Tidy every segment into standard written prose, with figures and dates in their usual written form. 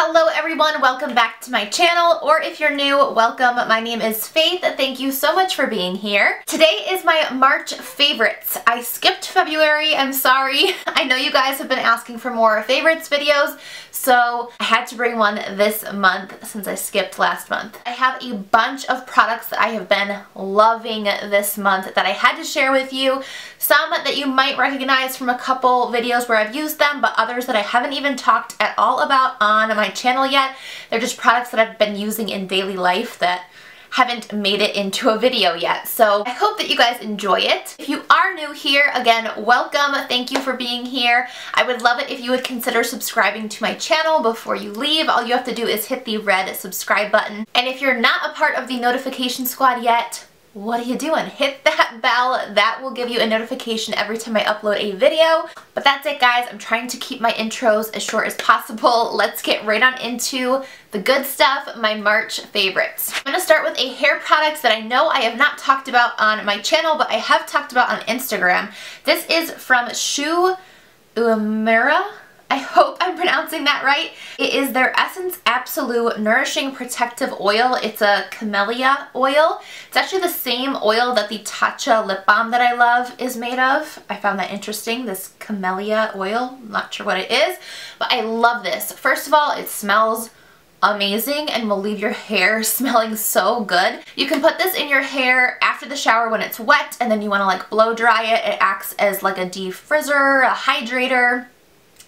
Hello everyone, welcome back to my channel, or if you're new, welcome. My name is Faith. Thank you so much for being here. Today is my March favorites. I skipped February, I'm sorry. I know you guys have been asking for more favorites videos, so I had to bring one this month since I skipped last month. I have a bunch of products that I have been loving this month that I had to share with you. Some that you might recognize from a couple videos where I've used them, but others that I haven't even talked at all about on my channel yet. They're just products that I've been using in daily life that haven't made it into a video yet. So I hope that you guys enjoy it. If you are new here, again, welcome. Thank you for being here. I would love it if you would consider subscribing to my channel before you leave. All you have to do is hit the red subscribe button. And if you're not a part of the notification squad yet, what are you doing? Hit that bell. That will give you a notification every time I upload a video. But that's it, guys. I'm trying to keep my intros as short as possible. Let's get right on into the good stuff, my March favorites. I'm going to start with a hair product that I know I have not talked about on my channel, but I have talked about on Instagram. This is from Shu Uemura. I hope I'm pronouncing that right. It is their Essence Absolute Nourishing Protective Oil. It's a camellia oil. It's actually the same oil that the Tatcha lip balm that I love is made of. I found that interesting, this camellia oil. I'm not sure what it is, but I love this. First of all, it smells amazing and will leave your hair smelling so good. You can put this in your hair after the shower when it's wet and then you want to like blow dry it. It acts as like a defrizzer, a hydrator,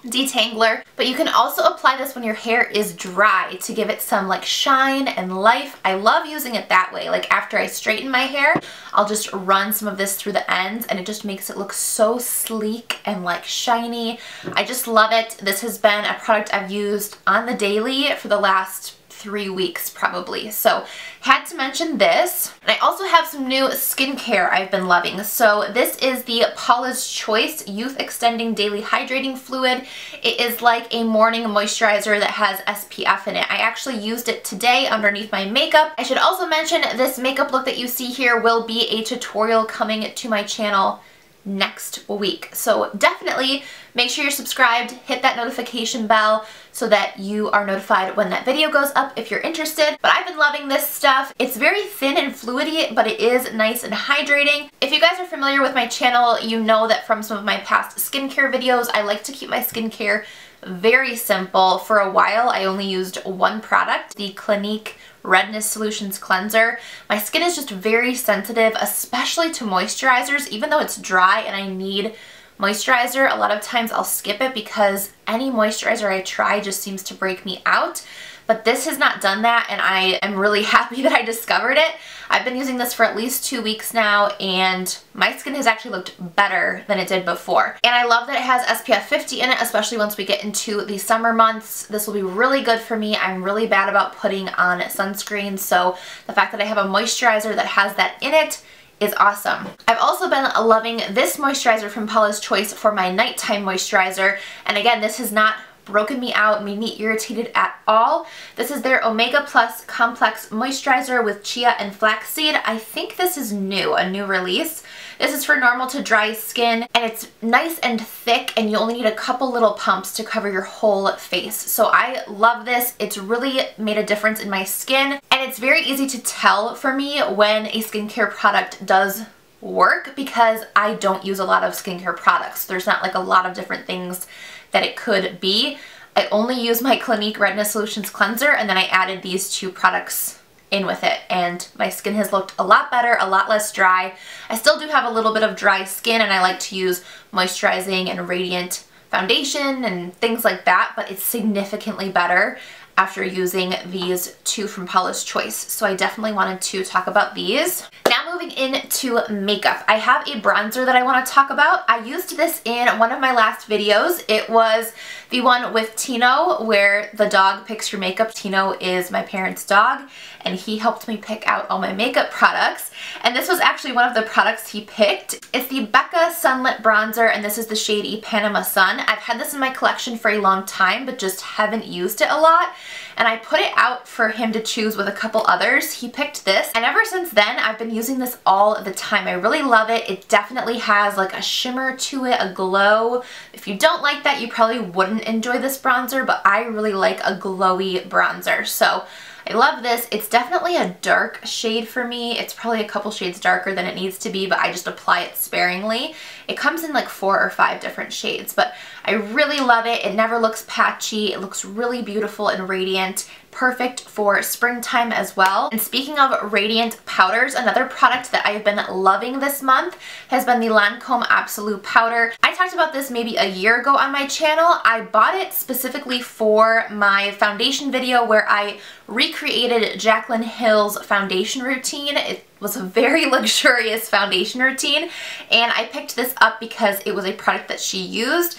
detangler, but you can also apply this when your hair is dry to give it some like shine and life. I love using it that way. Like after I straighten my hair, I'll just run some of this through the ends and it just makes it look so sleek and like shiny. I just love it. This has been a product I've used on the daily for the last 3 weeks probably, so had to mention this. And I also have some new skincare I've been loving. So this is the Paula's Choice Youth Extending Daily Hydrating Fluid. It is like a morning moisturizer that has SPF in it. I actually used it today underneath my makeup. I should also mention this makeup look that you see here will be a tutorial coming to my channel next week. So definitely make sure you're subscribed, hit that notification bell so that you are notified when that video goes up if you're interested. But I've been loving this stuff. It's very thin and fluidy, but it is nice and hydrating. If you guys are familiar with my channel, you know that from some of my past skincare videos, I like to keep my skincare very simple. For a while, I only used one product, the Clinique Redness Solutions Cleanser. My skin is just very sensitive, especially to moisturizers. Even though it's dry and I need moisturizer, a lot of times I'll skip it because any moisturizer I try just seems to break me out. But this has not done that and I am really happy that I discovered it. I've been using this for at least 2 weeks now and my skin has actually looked better than it did before. And I love that it has SPF 50 in it, especially once we get into the summer months. This will be really good for me. I'm really bad about putting on sunscreen, so the fact that I have a moisturizer that has that in it is awesome. I've also been loving this moisturizer from Paula's Choice for my nighttime moisturizer. And again, this has not broken me out, made me irritated at all. This is their Omega Plus Complex Moisturizer with Chia and Flaxseed. I think this is new, a new release. This is for normal to dry skin and it's nice and thick and you only need a couple little pumps to cover your whole face. So I love this. It's really made a difference in my skin and it's very easy to tell for me when a skincare product does work because I don't use a lot of skincare products. There's not like a lot of different things that it could be. I only use my Clinique Redness Solutions Cleanser and then I added these two products in with it and my skin has looked a lot better, a lot less dry. I still do have a little bit of dry skin and I like to use moisturizing and radiant foundation and things like that, but it's significantly better after using these two from Paula's Choice. So I definitely wanted to talk about these. Now moving into makeup. I have a bronzer that I want to talk about. I used this in one of my last videos. It was the one with Tino where the dog picks your makeup. Tino is my parents' dog and he helped me pick out all my makeup products. And this was actually one of the products he picked. It's the Becca Sunlit Bronzer and this is the shade Panama Sun. I've had this in my collection for a long time but just haven't used it a lot. And I put it out for him to choose with a couple others. He picked this and ever since then I've been using this all the time. I really love it. It definitely has like a shimmer to it, a glow. If you don't like that, you probably wouldn't enjoy this bronzer, but I really like a glowy bronzer. So I love this. It's definitely a dark shade for me. It's probably a couple shades darker than it needs to be, but I just apply it sparingly. It comes in like 4 or 5 different shades, but I really love it. It never looks patchy. It looks really beautiful and radiant. Perfect for springtime as well. And speaking of radiant powders, another product that I've been loving this month has been the Lancome Absolute Powder. I talked about this maybe a year ago on my channel. I bought it specifically for my foundation video where I recreated Jaclyn Hill's foundation routine. It was a very luxurious foundation routine, and I picked this up because it was a product that she used.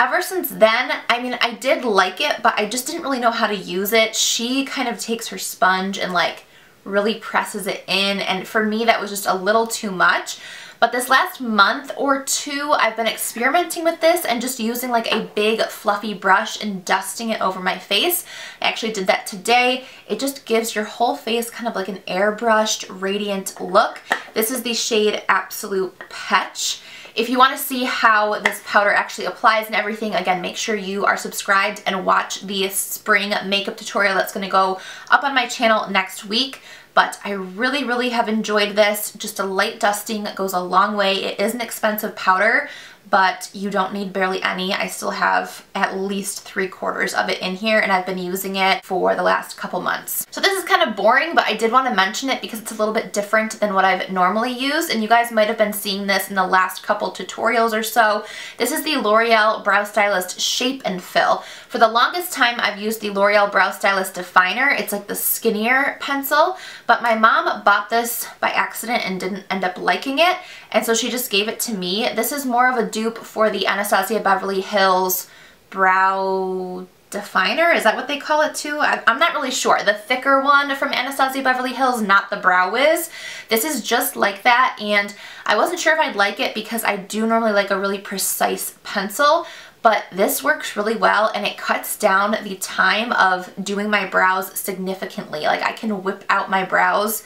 Ever since then, I mean, I did like it, but I just didn't really know how to use it. She kind of takes her sponge and like really presses it in, and for me that was just a little too much. But this last month or two, I've been experimenting with this and just using like a big fluffy brush and dusting it over my face. I actually did that today. It just gives your whole face kind of like an airbrushed, radiant look. This is the shade Absolute Petch. If you want to see how this powder actually applies and everything, again, make sure you are subscribed and watch the spring makeup tutorial that's going to go up on my channel next week. But I really, really have enjoyed this. Just a light dusting goes a long way. It is an expensive powder, but you don't need barely any. I still have at least 3/4 of it in here, and I've been using it for the last couple months. So this is kind of boring, but I did want to mention it because it's a little bit different than what I've normally used, and you guys might have been seeing this in the last couple tutorials or so. This is the L'Oreal Brow Stylist Shape and Fill. For the longest time, I've used the L'Oreal Brow Stylist Definer. It's like the skinnier pencil, but my mom bought this by accident and didn't end up liking it, and so she just gave it to me. This is more of a dupe for the Anastasia Beverly Hills Brow Definer. Is that what they call it too? I'm not really sure. The thicker one from Anastasia Beverly Hills, not the Brow Wiz. This is just like that, and I wasn't sure if I'd like it because I do normally like a really precise pencil, but this works really well, and it cuts down the time of doing my brows significantly. Like, I can whip out my brows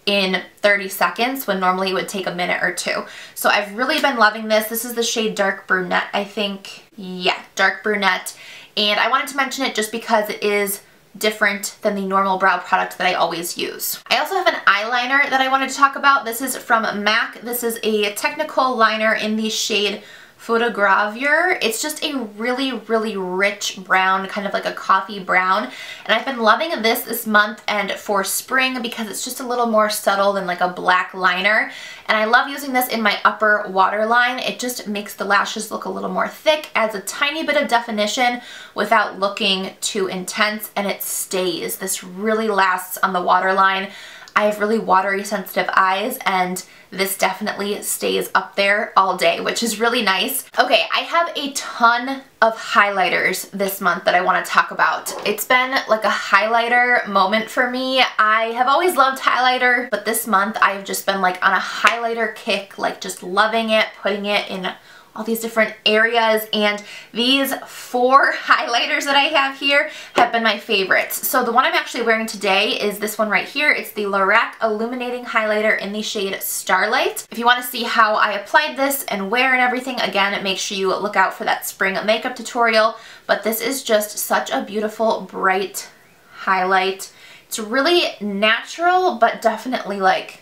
in 30 seconds when normally it would take a minute or two. So I've really been loving this. This is the shade Dark Brunette, I think. Yeah, Dark Brunette. And I wanted to mention it just because it is different than the normal brow product that I always use. I also have an eyeliner that I wanted to talk about. This is from MAC. This is a technical liner in the shade Photogravure. It's just a really, really rich brown, kind of like a coffee brown. And I've been loving this month and for spring because it's just a little more subtle than like a black liner. And I love using this in my upper waterline. It just makes the lashes look a little more thick, adds a tiny bit of definition without looking too intense, and it stays. This really lasts on the waterline. I have really watery sensitive eyes, and this definitely stays up there all day, which is really nice. Okay, I have a ton of highlighters this month that I want to talk about. It's been like a highlighter moment for me. I have always loved highlighter, but this month I've just been like on a highlighter kick, like just loving it, putting it in all these different areas, and these 4 highlighters that I have here have been my favorites. So the one I'm actually wearing today is this one right here. It's the Lorac Illuminating Highlighter in the shade Starlight. If you want to see how I applied this and wear and everything, again, make sure you look out for that spring makeup tutorial, but this is just such a beautiful, bright highlight. It's really natural, but definitely like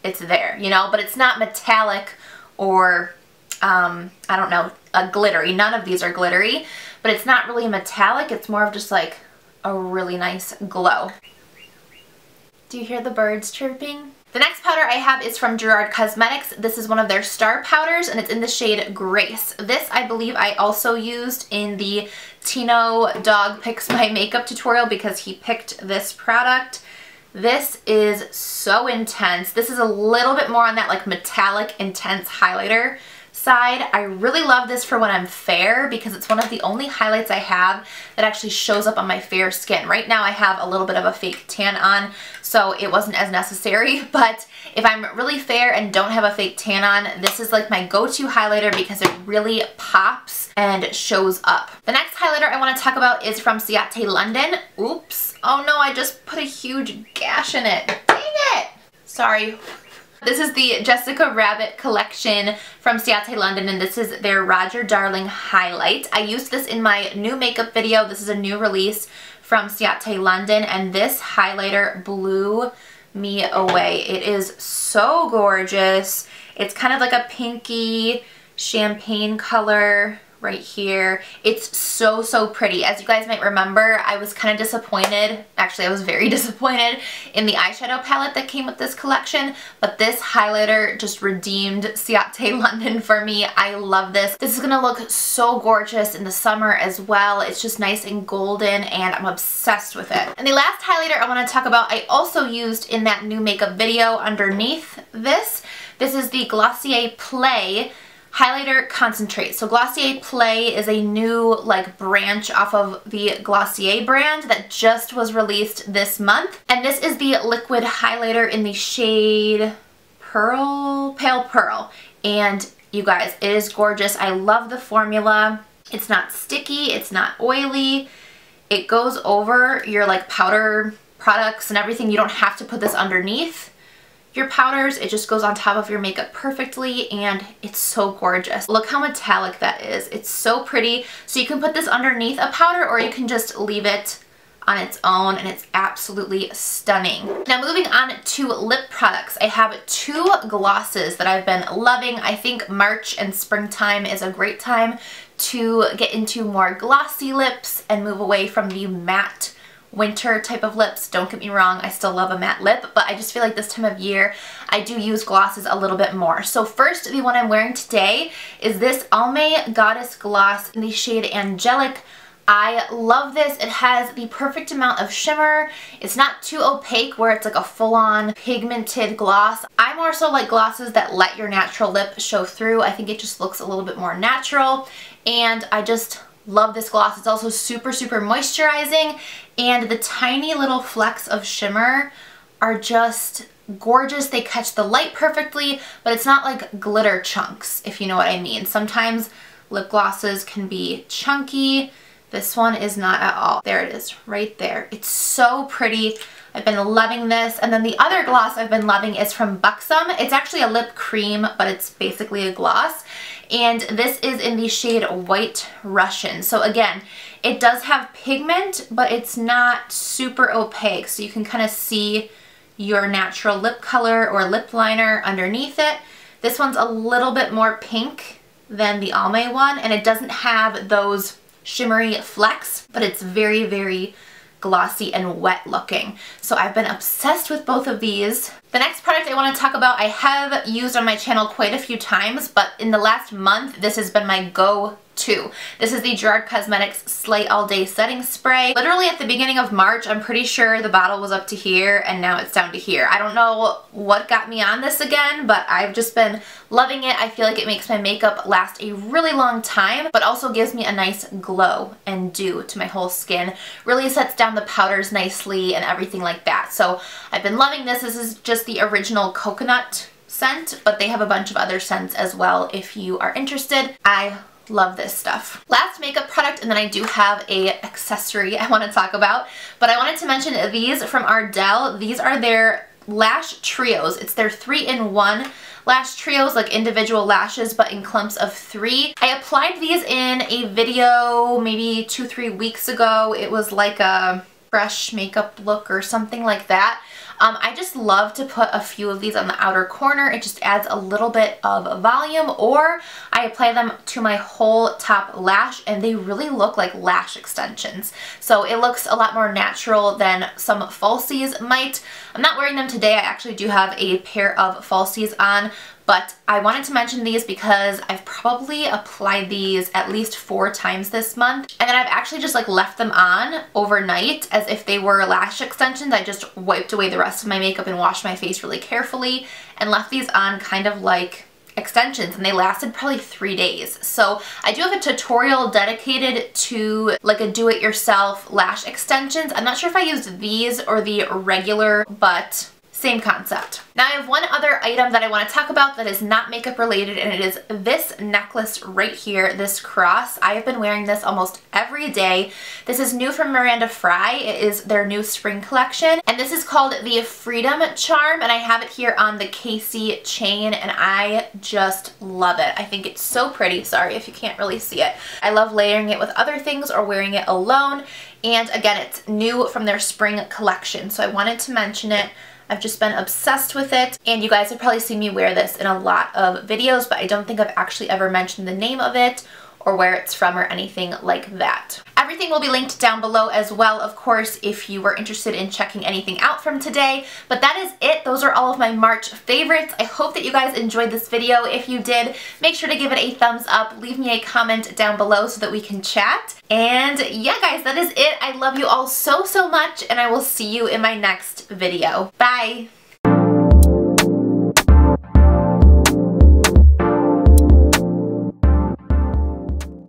it's there, you know, but it's not metallic or I don't know, glittery. None of these are glittery, but it's not really metallic. It's more of just like a really nice glow. Do you hear the birds chirping? The next powder I have is from Gerard Cosmetics. This is one of their star powders, and it's in the shade Grace. This, I believe, I also used in the Tino Dog Picks My Makeup tutorial because he picked this product. This is so intense. This is a little bit more on that like metallic, intense highlighter side. I really love this for when I'm fair because it's one of the only highlights I have that actually shows up on my fair skin. Right now I have a little bit of a fake tan on, so it wasn't as necessary, but if I'm really fair and don't have a fake tan on, this is like my go-to highlighter because it really pops and shows up. The next highlighter I want to talk about is from Ciate London. Oops. Oh no, I just put a huge gash in it. Dang it! Sorry. This is the Jessica Rabbit collection from Ciate London, and this is their Roger Darling highlight. I used this in my new makeup video. This is a new release from Ciate London, and this highlighter blew me away. It is so gorgeous. It's kind of like a pinky champagne color right here. It's so pretty. As you guys might remember, I was kind of disappointed. Actually, I was very disappointed in the eyeshadow palette that came with this collection, but this highlighter just redeemed Ciate London for me. I love this. This is gonna look so gorgeous in the summer as well. It's just nice and golden, and I'm obsessed with it. And the last highlighter I want to talk about, I also used in that new makeup video underneath this. This is the Glossier Play Highlighter Concentrate. So Glossier Play is a new like branch off of the Glossier brand that just was released this month. And this is the liquid highlighter in the shade Pearl, Pale Pearl. And you guys, it is gorgeous. I love the formula. It's not sticky, it's not oily. It goes over your like powder products and everything. You don't have to put this underneath your powders. It just goes on top of your makeup perfectly, and it's so gorgeous. Look how metallic that is. It's so pretty. So you can put this underneath a powder, or you can just leave it on its own, and it's absolutely stunning. Now moving on to lip products. I have two glosses that I've been loving. I think March and springtime is a great time to get into more glossy lips and move away from the matte winter type of lips. Don't get me wrong, I still love a matte lip, but I just feel like this time of year I do use glosses a little bit more. So first, the one I'm wearing today is this Almay Goddess Gloss in the shade Angelic. I love this. It has the perfect amount of shimmer. It's not too opaque where it's like a full-on pigmented gloss. I more so like glosses that let your natural lip show through. I think it just looks a little bit more natural, and I just love this gloss. It's also super moisturizing, and the tiny little flecks of shimmer are just gorgeous. They catch the light perfectly, but it's not like glitter chunks, if you know what I mean. Sometimes lip glosses can be chunky. This one is not at all. There it is, right there. It's so pretty. I've been loving this. And then the other gloss I've been loving is from Buxom. It's actually a lip cream, but it's basically a gloss. And this is in the shade White Russian. So again, it does have pigment, but it's not super opaque. So you can kind of see your natural lip color or lip liner underneath it. This one's a little bit more pink than the Almay one, and it doesn't have those shimmery flecks, but it's very glossy and wet looking. So I've been obsessed with both of these. The next product I want to talk about I have used on my channel quite a few times, but in the last month this has been my go-to. This is the Gerard Cosmetics Slay All Day Setting Spray. Literally at the beginning of March, I'm pretty sure the bottle was up to here, and now it's down to here. I don't know what got me on this again, but I've just been loving it. I feel like it makes my makeup last a really long time, but also gives me a nice glow and dew to my whole skin. Really sets down the powders nicely and everything like that. So I've been loving this. This is just the original coconut scent, but they have a bunch of other scents as well if you are interested. I love this stuff. Last makeup product, and then I do have a accessory I want to talk about, but I wanted to mention these from Ardell. These are their lash trios. It's their 3-in-1 lash trios, like individual lashes but in clumps of 3. I applied these in a video maybe 2-3 weeks ago. It was like a fresh makeup look or something like that. I just love to put a few of these on the outer corner. It just adds a little bit of volume, or I apply them to my whole top lash, and they really look like lash extensions. So it looks a lot more natural than some falsies might. I'm not wearing them today. I actually do have a pair of falsies on, but I wanted to mention these because I've probably applied these at least 4 times this month, and then I've actually just like left them on overnight as if they were lash extensions. I just wiped away the rest of my makeup and washed my face really carefully and left these on kind of like extensions, and they lasted probably 3 days. So I do have a tutorial dedicated to like a do-it-yourself lash extensions. I'm not sure if I used these or the regular, but same concept. Now I have one other item that I want to talk about that is not makeup related, and it is this necklace right here, this cross. I have been wearing this almost every day. This is new from Miranda FRYE. It is their new spring collection, and this is called the Freedom Charm, and I have it here on the Casey chain, and I just love it. I think it's so pretty. Sorry if you can't really see it. I love layering it with other things or wearing it alone, and again, it's new from their spring collection, so I wanted to mention it. I've just been obsessed with it, and you guys have probably seen me wear this in a lot of videos, but I don't think I've actually ever mentioned the name of it or where it's from or anything like that. Everything will be linked down below as well, of course, if you were interested in checking anything out from today. But that is it. Those are all of my March favorites. I hope that you guys enjoyed this video. If you did, make sure to give it a thumbs up. Leave me a comment down below so that we can chat. And yeah, guys, that is it. I love you all so, so much, and I will see you in my next video. Bye!